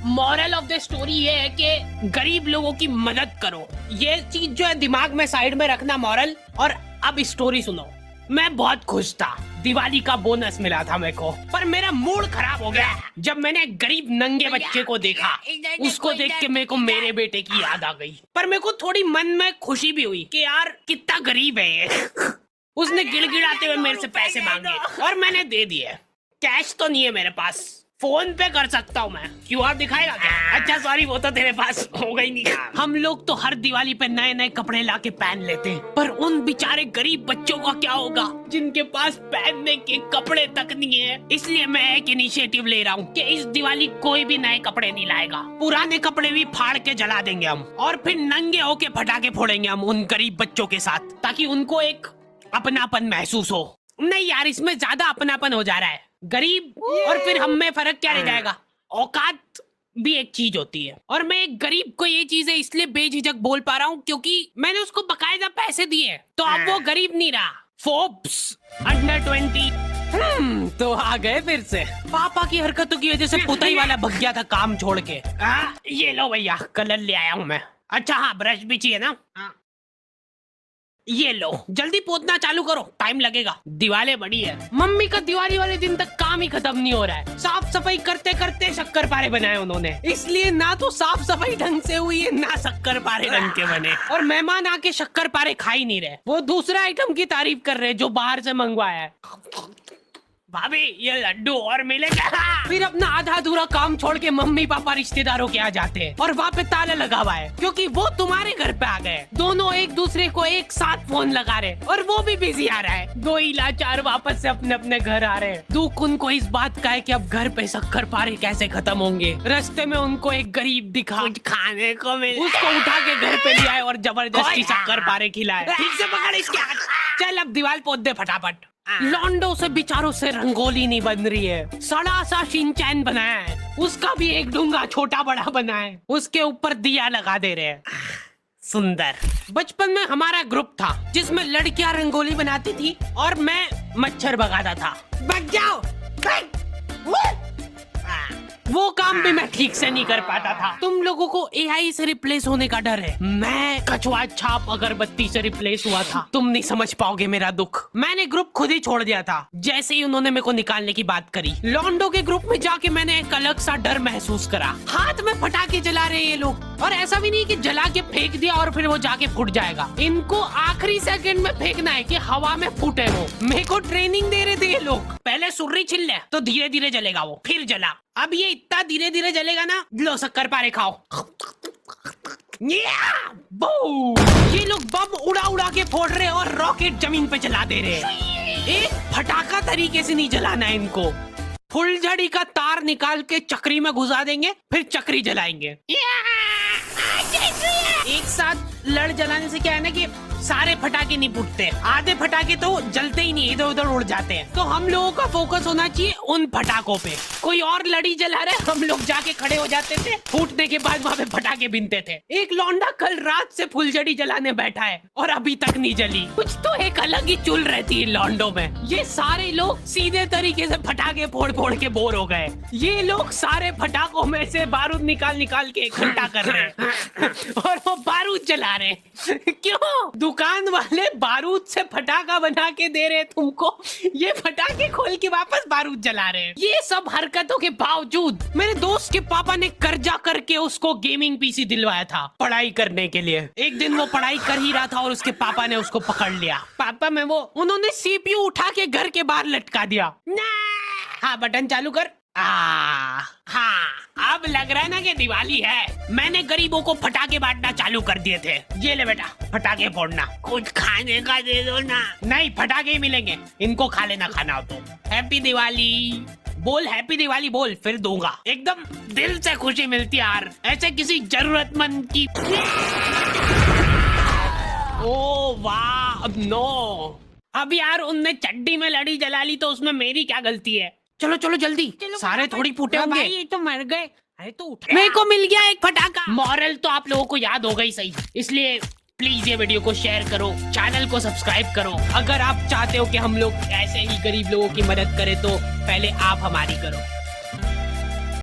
Moral of the story ये है कि गरीब लोगों की मदद करो। ये चीज जो है दिमाग में साइड में रखना मॉरल। और अब स्टोरी सुनो। मैं बहुत खुश था, दिवाली का बोनस मिला था मेरे को, पर मेरा मूड खराब हो गया जब मैंने गरीब नंगे बच्चे को देखा। उसको देख के मेरे को मेरे बेटे की याद आ गई, पर मेरे को थोड़ी मन में खुशी भी हुई कि यार कितना गरीब है ये। उसने गिड़गिड़ाते हुए मेरे से पैसे मांगे और मैंने दे दिए। कैश तो नहीं है मेरे पास, फोन पे कर सकता हूँ मैं। क्यूआर दिखाएगा क्या? अच्छा सॉरी, वो तो तेरे पास होगा ही नहीं। हम लोग तो हर दिवाली पे नए नए कपड़े लाके पहन लेते हैं, पर उन बेचारे गरीब बच्चों का क्या होगा जिनके पास पहनने के कपड़े तक नहीं है। इसलिए मैं एक इनिशिएटिव ले रहा हूँ कि इस दिवाली कोई भी नए कपड़े नहीं लाएगा, पुराने कपड़े भी फाड़ के जला देंगे हम और फिर नंगे होके पटाखे फोड़ेंगे हम उन गरीब बच्चों के साथ, ताकि उनको एक अपनापन महसूस हो। नहीं यार, इसमें ज्यादा अपनापन हो जा रहा है। गरीब और फिर हम में फर्क क्या रह जाएगा? औकात भी एक चीज होती है। और मैं एक गरीब को ये चीजें इसलिए बेझिझक बोल पा रहा हूँ क्योंकि मैंने उसको बकायदा पैसे दिए, तो अब वो गरीब नहीं रहा। फोर्ब्स अंडर 20 तो आ गए फिर से। पापा की हरकतों की वजह से पुताई वाला भग गया था काम छोड़ के। ये लो भैया, कलर ले आया हूँ मैं। अच्छा हाँ, ब्रश भी चाहिए ना? ये लो, जल्दी पोतना चालू करो, टाइम लगेगा, दिवाली बड़ी है। मम्मी का दिवाली वाले दिन तक काम ही खत्म नहीं हो रहा है। साफ सफाई करते करते शक्कर पारे बनाए उन्होंने, इसलिए ना तो साफ सफाई ढंग से हुई है ना शक्कर पारे ढंग के बने। और मेहमान आके शक्कर पारे खा ही नहीं रहे, वो दूसरा आइटम की तारीफ कर रहे जो बाहर से मंगवाया है। भाभी ये लड्डू और मिलेगा। फिर अपना आधा अधूरा काम छोड़ के मम्मी पापा रिश्तेदारों के आ जाते हैं और वहाँ पे ताला लगा हुआ है क्योंकि वो तुम्हारे घर पे आ गए। दोनों एक दूसरे को एक साथ फोन लगा रहे और वो भी बिजी आ रहा है। दो ही लाचार वापस से अपने अपने घर आ रहे हैं। दुख उनको इस बात का है कि अब घर पे शक्कर पारे कैसे खत्म होंगे। रास्ते में उनको एक गरीब दिखा, कुछ खाने को मिला, उसको उठा के घर पे ले आए और जबरदस्ती शक्कर पारे खिलाए। ठीक से पकड़ इसके हाथ। चल अब दीवार पोत दे फटाफट। लॉन्डो से बेचारों से रंगोली नहीं बन रही है, सड़ा सा शिनचैन बनाया है, उसका भी एक डूंगा छोटा बड़ा बना है, उसके ऊपर दिया लगा दे रहे हैं। सुंदर। बचपन में हमारा ग्रुप था जिसमें लड़कियां रंगोली बनाती थी और मैं मच्छर भगाता था। भाग जाओ। वो काम भी मैं ठीक से नहीं कर पाता था। तुम लोगों को एआई से रिप्लेस होने का डर है, मैं कछुआ छाप अगरबत्ती से रिप्लेस हुआ था। तुम नहीं समझ पाओगे मेरा दुख। मैंने ग्रुप खुद ही छोड़ दिया था जैसे ही उन्होंने मेरे को निकालने की बात करी। लॉन्डो के ग्रुप में जाके मैंने एक अलग सा डर महसूस करा। हाथ में पटाखे जला रहे ये लोग, और ऐसा भी नहीं कि जला के फेंक दिया और फिर वो जाके फूट जाएगा। इनको आखिरी सेकंड में फेंकना है कि हवा में फूटे वो। मेरे को ट्रेनिंग दे रहे थे ये लोग। पहले सुर्री छिल ले तो धीरे धीरे जलेगा वो, फिर जला। अब ये इतना धीरे धीरे जलेगा ना, लो शक्कर पारे खाओ। ये लोग बम उड़ा उड़ा के फोड़ रहे और रॉकेट जमीन पे जला दे रहे। एक फटाका तरीके से नहीं जलाना है इनको। फुलझड़ी का तार निकाल के चक्री में घुसा देंगे, फिर चक्री जलाएंगे। एक साथ लड़ जलाने से क्या है ना कि सारे फटाके नहीं फूटते, आधे फटाके तो जलते ही नहीं, इधर उधर उड़ जाते हैं। तो हम लोगों का फोकस होना चाहिए उन फटाकों पे। कोई और लड़ी जला रहे, हम लोग जाके खड़े हो जाते थे, फूटने के बाद वहाँ पे फटाके बिनते थे। एक लौंडा कल रात से फुलझड़ी जलाने बैठा है और अभी तक नहीं जली। कुछ तो एक अलग ही चुल रहती है लौंडों में। ये सारे लोग सीधे तरीके से फटाके फोड़ फोड़ के बोर हो गए। ये लोग सारे फटाकों में से बारूद निकाल निकाल के इकट्ठा कर रहे हैं और वो बारूद जला रहे हैं। क्यों? दुकान वाले बारूद से फटाका बना के दे रहे तुमको, ये फटाके खोल के वापस बारूद जला रहे हैं। ये सब हरकतों के बावजूद मेरे दोस्त के पापा ने कर्जा करके उसको गेमिंग पीसी दिलवाया था पढ़ाई करने के लिए। एक दिन वो पढ़ाई कर ही रहा था और उसके पापा ने उसको पकड़ लिया। पापा में वो उन्होंने सीपीयू उठा के घर के बाहर लटका दिया। हाँ बटन चालू कर। हाँ अब लग रहा है ना कि दिवाली है। मैंने गरीबों को फटाके बांटना चालू कर दिए थे। ये ले बेटा, फटाके फोड़ना, कुछ खाने का दे दो ना। नहीं, फटाके ही मिलेंगे, इनको खा लेना खाना हो तो। हैप्पी दिवाली बोल, हैप्पी दिवाली बोल, फिर दूंगा। एकदम दिल से खुशी मिलती है यार, ऐसे किसी जरूरतमंद की। ओ वाह, अब नो। अब यार उनने चड्डी में लड़ी जला ली तो उसमें मेरी क्या गलती है? चलो चलो जल्दी, सारे थोड़ी फूटे होंगे। ये तो मर गए। अरे तो उठ, मेरे को मिल गया एक फटाका। मॉरल तो आप लोगों को याद हो गई सही, इसलिए प्लीज ये वीडियो को शेयर करो, चैनल को सब्सक्राइब करो। अगर आप चाहते हो कि हम लोग ऐसे ही गरीब लोगों की मदद करें तो पहले आप हमारी करो।